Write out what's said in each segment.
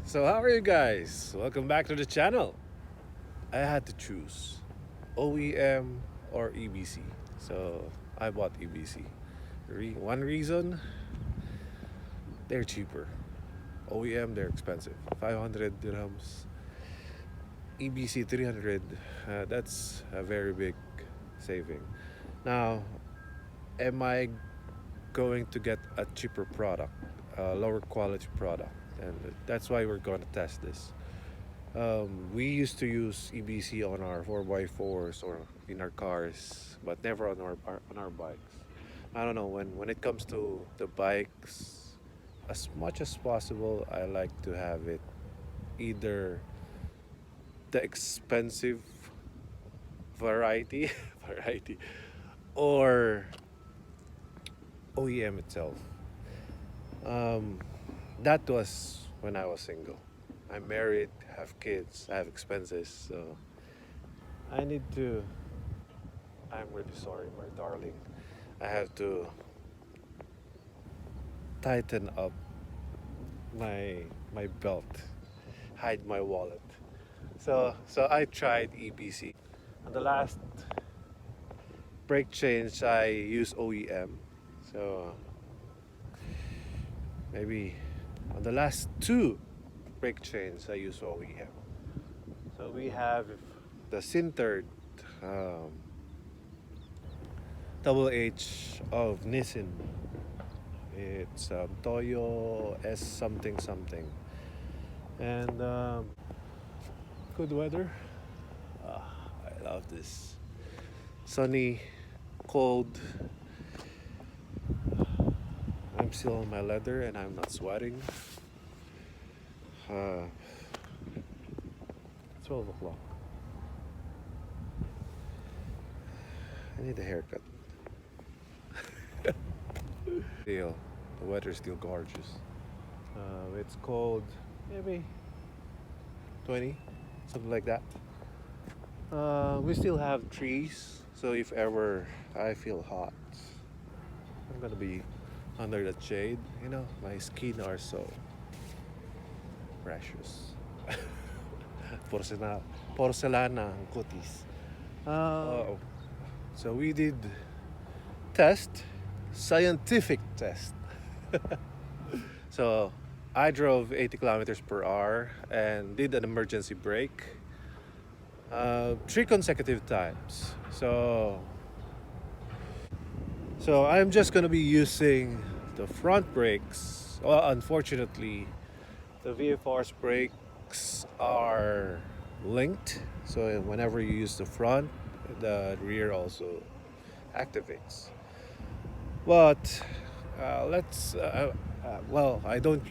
So how are you guys? Welcome back to the channel. I had to choose OEM or EBC. So I bought EBC. One reason, they're cheaper. OEM, they're expensive. 500 dirhams. EBC 300. That's a very big saving. Now, am I going to get a cheaper product, a lower quality product? And that's why we're going to test this. We used to use EBC on our 4x4s or in our cars, but never on our bikes. I don't know, when it comes to the bikes, as much as possible, I like to have it either the expensive variety variety or OEM itself. Um, that was when I was single. I'm married, have kids, I have expenses, so I need to. I'm really sorry, my darling. I have to tighten up my belt, hide my wallet. So I tried EBC. On the last brake change, I used OEM. So maybe on the last two brake chains, I use OEM. So we have the sintered um, double H of Nissan. It's Toyo S something something, and good weather. I love this. Sunny, cold. I'm still on my leather and I'm not sweating. 12 o'clock. I need a haircut. Still, the weather's still gorgeous. It's cold, maybe 20, something like that. We still have trees, so if ever I feel hot, I'm gonna be under the shade. You know, my skin are so precious. Porcelana ang cutis. So we did test, scientific test. So I drove 80 kilometers per hour and did an emergency brake 3 consecutive times. So I'm just gonna be using the front brakes. Well, unfortunately, the VFR's brakes are linked. So whenever you use the front, the rear also activates. But well, I don't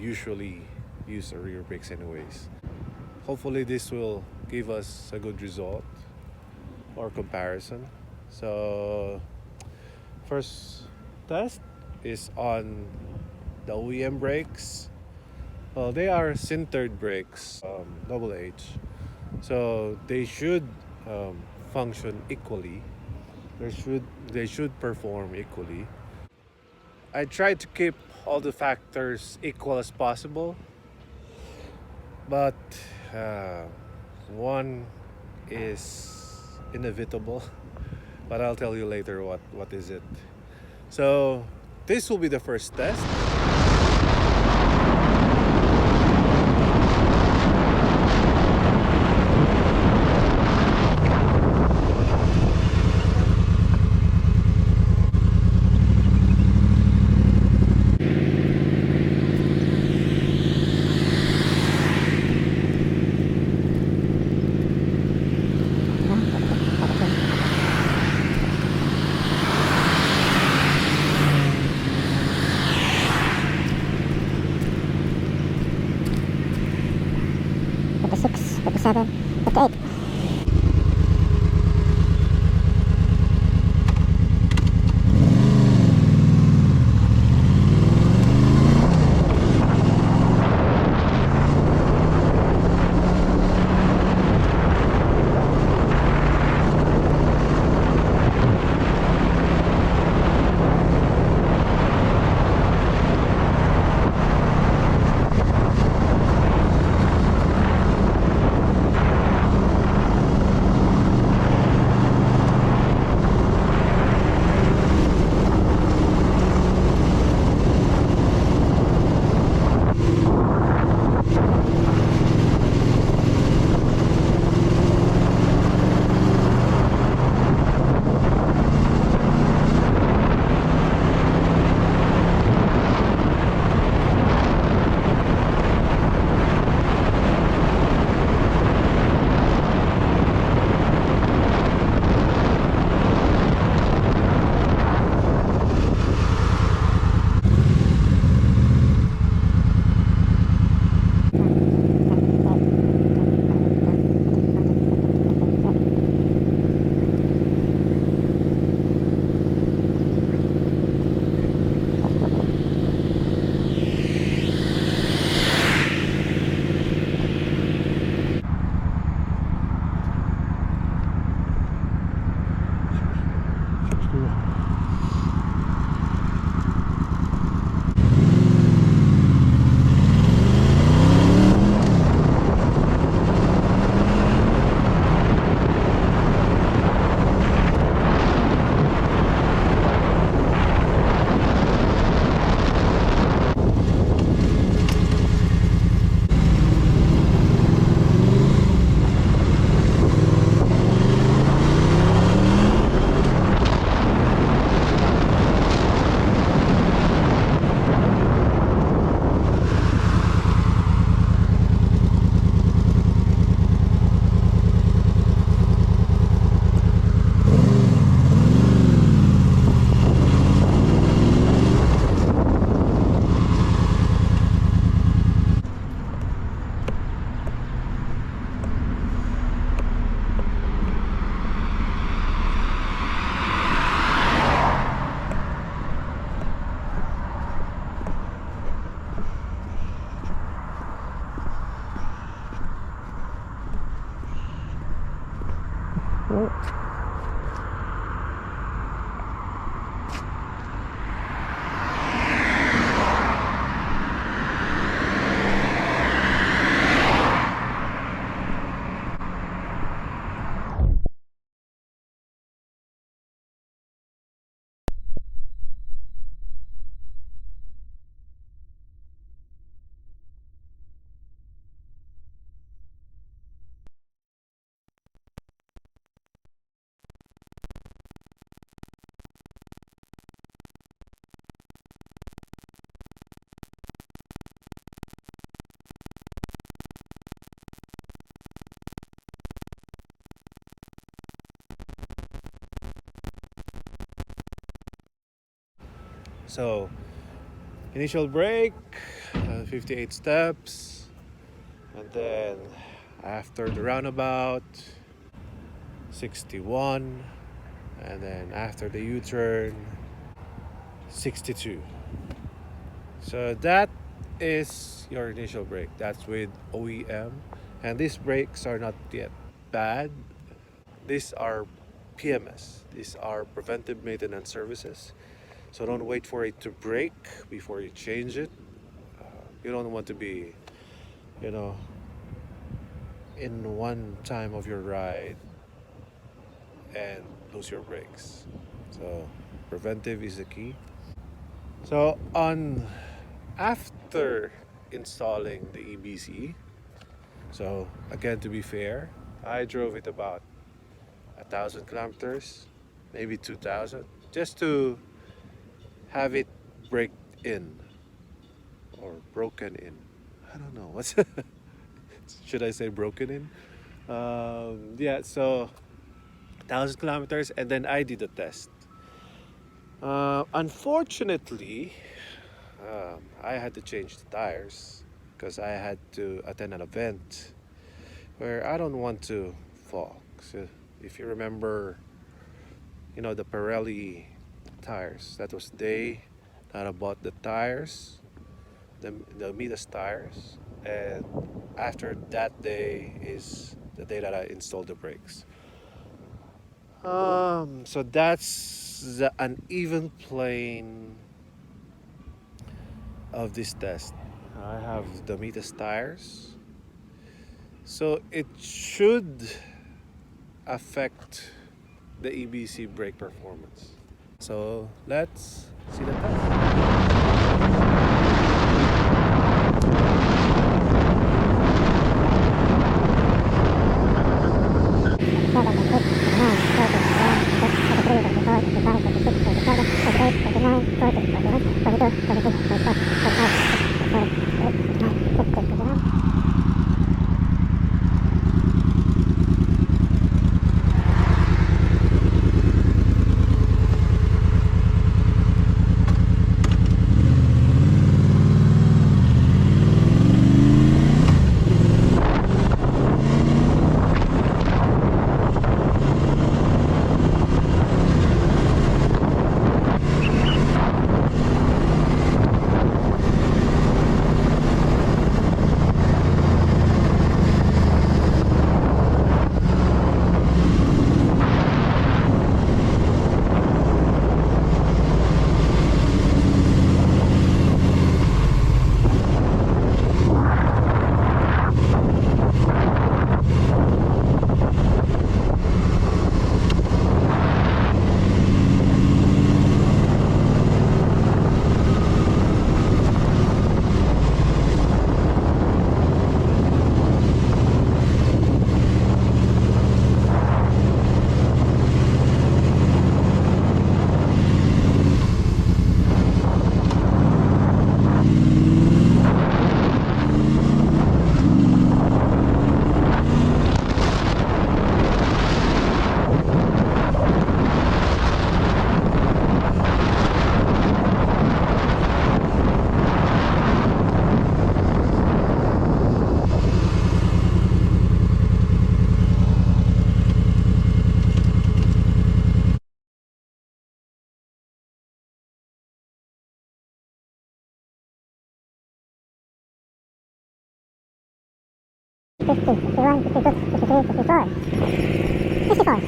usually use the rear brakes anyways. Hopefully this will give us a good result or comparison. So first test is on the OEM brakes. Well, they are sintered brakes, double H. So they should function equally. They should perform equally. I tried to keep all the factors equal as possible, but one is inevitable. But I'll tell you later what is it. So this will be the first test. Number 6, number 7, number 8. So, initial brake, 58 steps, and then after the roundabout, 61, and then after the U-turn, 62. So that is your initial brake. That's with OEM, and these brakes are not yet bad. These are PMS. These are preventive maintenance services. So don't wait for it to break before you change it. You don't want to be, you know, in one time of your ride and lose your brakes. So preventive is the key. So on after installing the EBC, so again to be fair, I drove it about 1,000 kilometers, maybe 2,000, just to have it break in or broken in. I don't know what's should I say broken in? Yeah, so 1,000 kilometers, and then I did a test. Unfortunately, I had to change the tires because I had to attend an event where I don't want to fall. So if you remember, the Pirelli tires, that was the day that I bought the tires, the Midas tires, and after that day is the day that I installed the brakes. So that's the uneven plane of this test. I have the Midas tires, so it should affect the EBC brake performance. So let's see the test. Fifty, 51, 52, 53, 54. 54.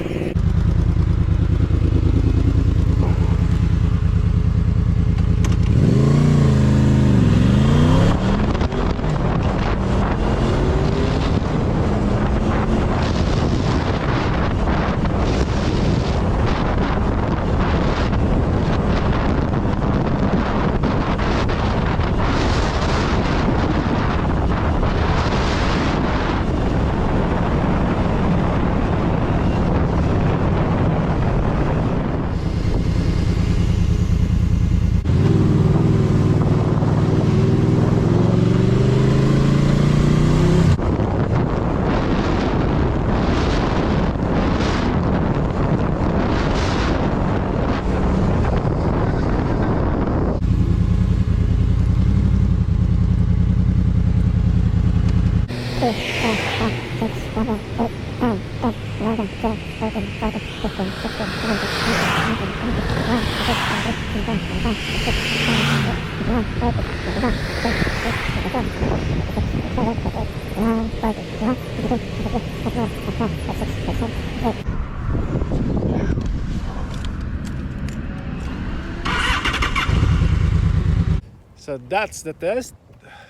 So that's the test.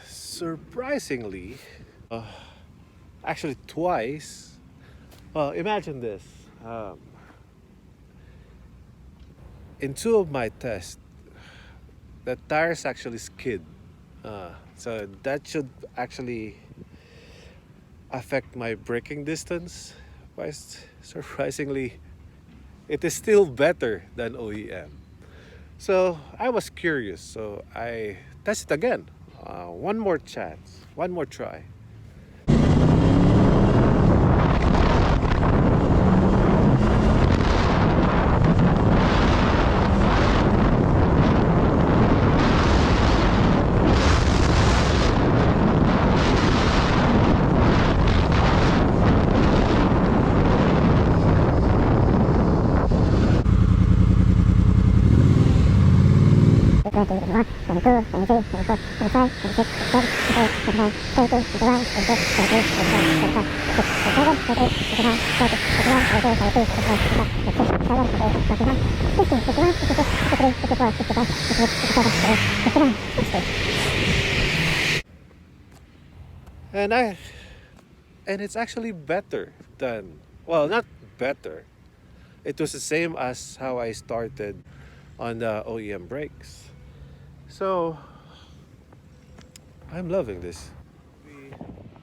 Surprisingly, actually twice. Well, imagine this. In two of my tests, the tires actually skid. So that should actually affect my braking distance. But surprisingly, it is still better than OEM. So I was curious, so I tested again. One more chance, one more try. And it's actually better than, well, not better. It was the same as how I started on the OEM brakes. So I'm loving this.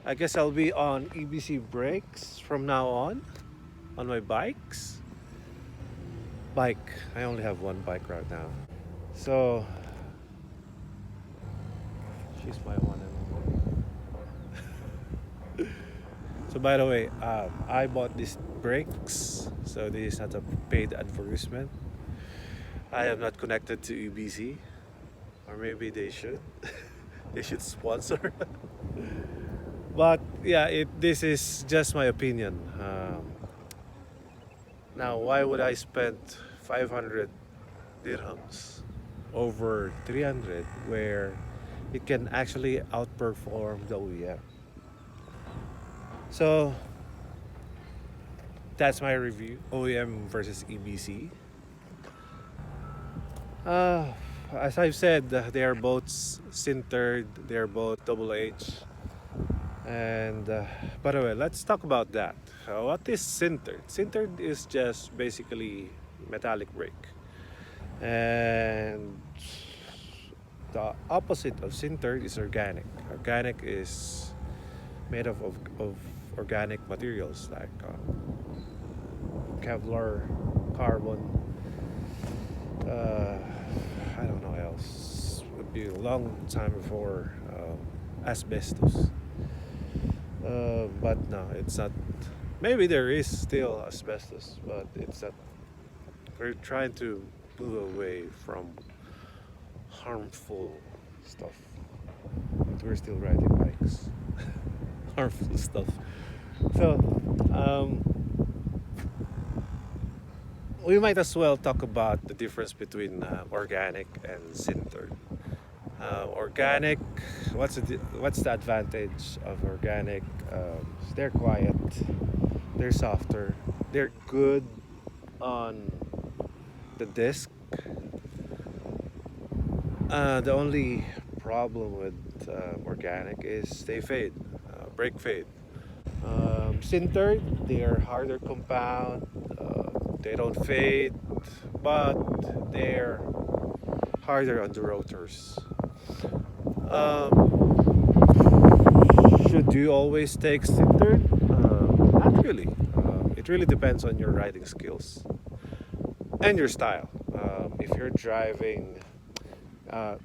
I guess I'll be on EBC brakes from now on my bikes. Bike, I only have one bike right now. So she's my one and only. So by the way, I bought these brakes, so this is not a paid advertisement. I am not connected to EBC, or maybe they should. They should sponsor. But yeah, this is just my opinion. Now, why would I spend 500 dirhams over 300 where it can actually outperform the OEM? So that's my review, OEM versus EBC. As I've said, they are both sintered, they are both double H. And by the way, let's talk about that. What is sintered? Sintered is just basically metallic brake. And the opposite of sintered is organic. Organic is made of organic materials like Kevlar, carbon, I don't know else. It would be a long time before asbestos. But no, it's not. Maybe there is still asbestos, but it's not. We're trying to move away from harmful stuff. But we're still riding bikes. Harmful stuff. So, we might as well talk about the difference between organic and sintered. Organic, what's the advantage of organic? They're quiet, they're softer, they're good on the disc. The only problem with organic is they fade, brake fade. Sintered, they are harder compound. They don't fade, but they're harder on the rotors. Should you always take sintered? Not really. It really depends on your riding skills and your style. If you're driving, uh,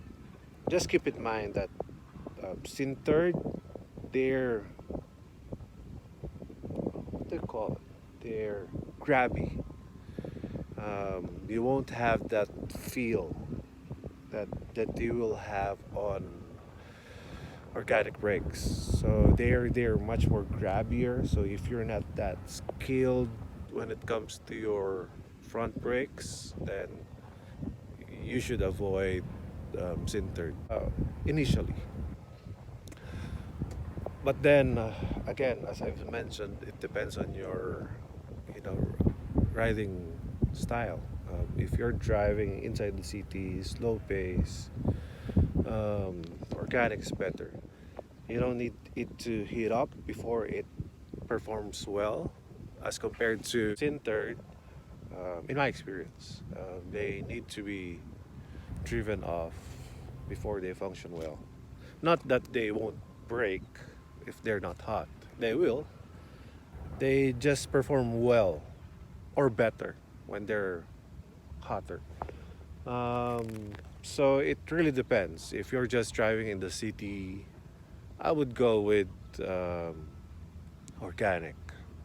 just keep in mind that sintered, they're what do you call it? They're grabby. You won't have that feel that you will have on organic brakes. So they're much more grabbier. So if you're not that skilled when it comes to your front brakes, then you should avoid sintered initially. But then again, as I've mentioned, it depends on your, you know, riding style. If you're driving inside the city, slow pace, organic is better. You don't need it to heat up before it performs well, as compared to sintered. In my experience, they need to be driven off before they function well. Not that they won't break if they're not hot. They will. They just perform well or better when they're hotter. Um, so it really depends. If you're just driving in the city, I would go with organic.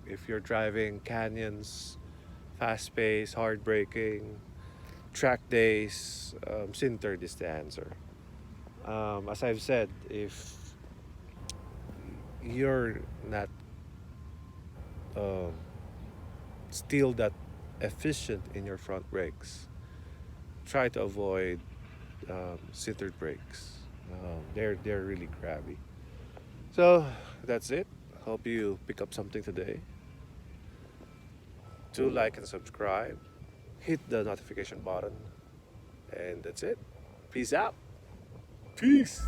If you're driving canyons, fast pace, hard braking, track days, sintered is the answer. As I've said, if you're not uh, still that efficient in your front brakes, try to avoid sintered brakes. They're really grabby. So that's it. Hope you pick up something today. Do like and subscribe. Hit the notification button. And that's it. Peace out. Peace.